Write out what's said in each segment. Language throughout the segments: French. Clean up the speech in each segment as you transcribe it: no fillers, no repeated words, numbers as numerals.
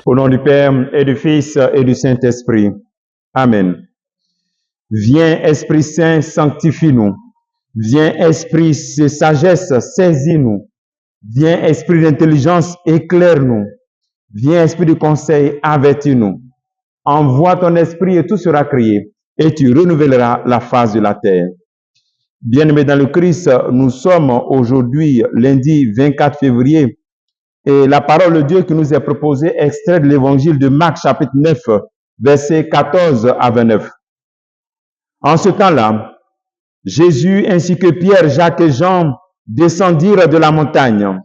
Au nom du Père et du Fils et du Saint-Esprit. Amen. Viens, Esprit Saint, sanctifie-nous. Viens, Esprit de sagesse, saisis-nous. Viens, Esprit d'intelligence, éclaire-nous. Viens, Esprit de conseil, avertis-nous. Envoie ton Esprit et tout sera créé, et tu renouvelleras la face de la terre. Bien-aimés dans le Christ, nous sommes aujourd'hui, lundi 24 février, et la parole de Dieu qui nous est proposée est extrait de l'évangile de Marc, chapitre 9, versets 14 à 29. En ce temps-là, Jésus ainsi que Pierre, Jacques et Jean descendirent de la montagne.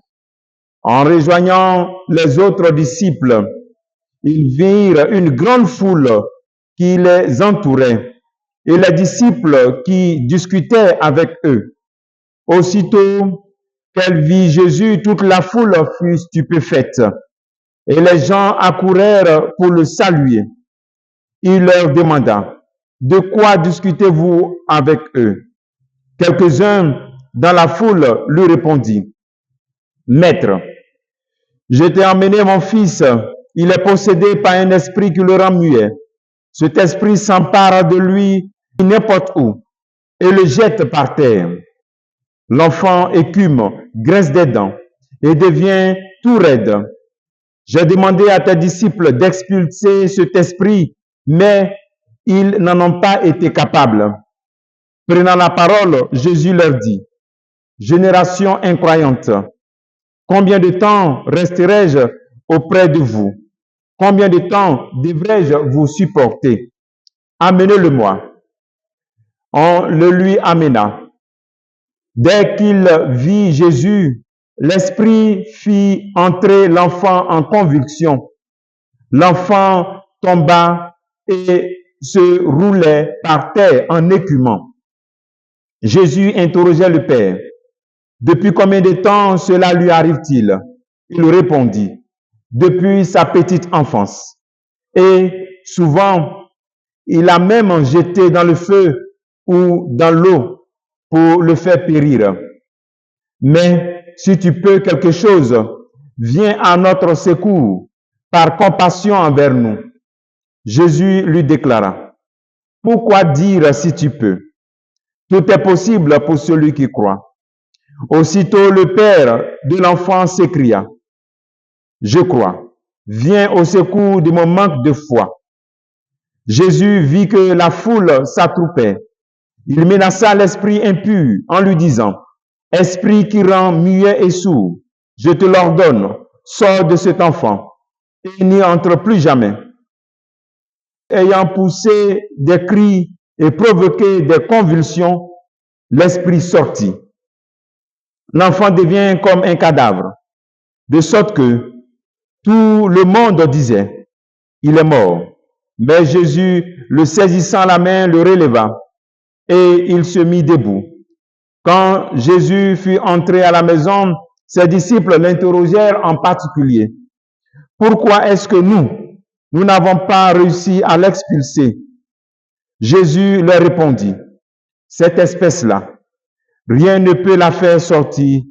En rejoignant les autres disciples, ils virent une grande foule qui les entourait et les disciples qui discutaient avec eux. Aussitôt qu'elle vit Jésus, toute la foule fut stupéfaite et les gens accourèrent pour le saluer. Il leur demanda, « De quoi discutez-vous avec eux ?» Quelques-uns dans la foule lui répondirent, « Maître, je t'ai emmené mon fils, il est possédé par un esprit qui le rend muet. Cet esprit s'empare de lui n'importe où et le jette par terre. L'enfant écume, grince des dents et devient tout raide. J'ai demandé à tes disciples d'expulser cet esprit, mais ils n'en ont pas été capables. » Prenant la parole, Jésus leur dit, « Génération incroyante, combien de temps resterai-je auprès de vous? Combien de temps devrais-je vous supporter? Amenez-le-moi. » On le lui amena. Dès qu'il vit Jésus, l'esprit fit entrer l'enfant en convulsion. L'enfant tomba et se roulait par terre en écumant. Jésus interrogeait le Père. « Depuis combien de temps cela lui arrive-t-il » Il répondit, « Depuis sa petite enfance. Et souvent, il a même jeté dans le feu ou dans l'eau pour le faire périr. Mais si tu peux quelque chose, viens à notre secours par compassion envers nous. » Jésus lui déclara, « Pourquoi dire si tu peux? Tout est possible pour celui qui croit. » Aussitôt le père de l'enfant s'écria, « Je crois, viens au secours de mon manque de foi. » Jésus vit que la foule s'attroupait. Il menaça l'esprit impur en lui disant, « Esprit qui rend muet et sourd, je te l'ordonne, sors de cet enfant et n'y entre plus jamais. » Ayant poussé des cris et provoqué des convulsions, l'esprit sortit. L'enfant devient comme un cadavre, de sorte que tout le monde disait, « Il est mort. » Mais Jésus, le saisissant la main, le releva, et il se mit debout. Quand Jésus fut entré à la maison, ses disciples l'interrogèrent en particulier. « Pourquoi est-ce que nous n'avons pas réussi à l'expulser? » Jésus leur répondit, « Cette espèce-là, rien ne peut la faire sortir,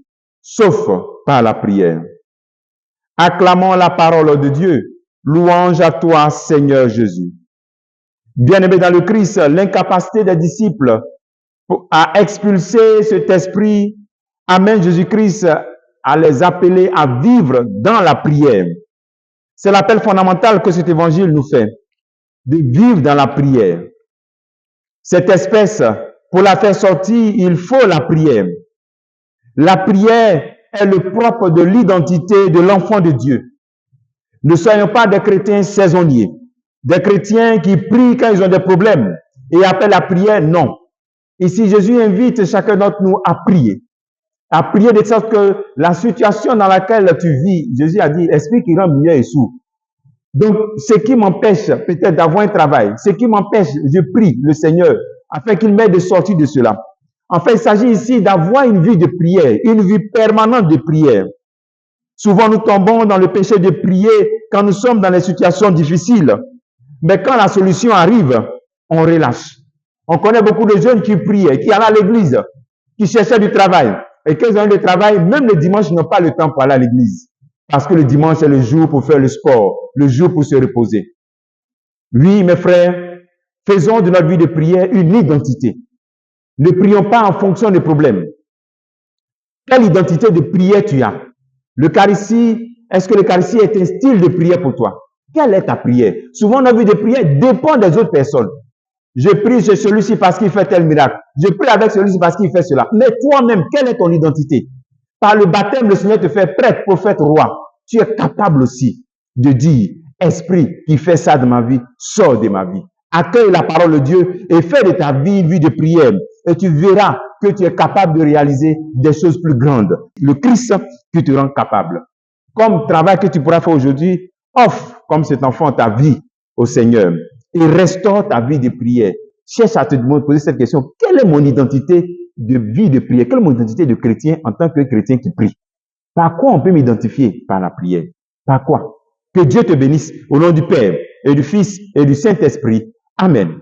sauf par la prière. » Acclamons la parole de Dieu. Louange à toi, Seigneur Jésus. Bien-aimés dans le Christ, l'incapacité des disciples à expulser cet esprit amène Jésus-Christ à les appeler à vivre dans la prière. C'est l'appel fondamental que cet évangile nous fait, de vivre dans la prière. Cette espèce, pour la faire sortir, il faut la prière. La prière est le propre de l'identité de l'enfant de Dieu. Ne soyons pas des chrétiens saisonniers, des chrétiens qui prient quand ils ont des problèmes et appellent la prière, non. Ici, Jésus invite chacun d'entre nous à prier de sorte que la situation dans laquelle tu vis, Jésus a dit, esprit qui rend muet et sourd. Donc, ce qui m'empêche peut-être d'avoir un travail, ce qui m'empêche, je prie le Seigneur afin qu'il m'aide de sortir de cela. En fait, il s'agit ici d'avoir une vie de prière, une vie permanente de prière. Souvent, nous tombons dans le péché de prier quand nous sommes dans les situations difficiles. Mais quand la solution arrive, on relâche. On connaît beaucoup de jeunes qui priaient, qui allaient à l'église, qui cherchaient du travail. Et quand ils ont eu du travail, même le dimanche, ils n'ont pas le temps pour aller à l'église. Parce que le dimanche est le jour pour faire le sport, le jour pour se reposer. Oui, mes frères, faisons de notre vie de prière une identité. Ne prions pas en fonction des problèmes. Quelle identité de prière tu as? L'Eucharistie, est-ce que l'Eucharistie est un style de prière pour toi? Quelle est ta prière? Souvent, notre vie de prière dépend des autres personnes. Je prie chez celui-ci parce qu'il fait tel miracle. Je prie avec celui-ci parce qu'il fait cela. Mais toi-même, quelle est ton identité? Par le baptême, le Seigneur te fait prêtre, prophète, roi. Tu es capable aussi de dire, Esprit qui fait ça de ma vie, sors de ma vie. Accueille la parole de Dieu et fais de ta vie une vie de prière. Et tu verras que tu es capable de réaliser des choses plus grandes. Le Christ qui te rend capable. Comme travail que tu pourras faire aujourd'hui, offre comme cet enfant ta vie au Seigneur et restaure ta vie de prière. Cherche à te poser cette question. Quelle est mon identité de vie de prière? Quelle est mon identité de chrétien en tant que chrétien qui prie? Par quoi on peut m'identifier? Par la prière. Par quoi? Que Dieu te bénisse au nom du Père et du Fils et du Saint-Esprit. Amen.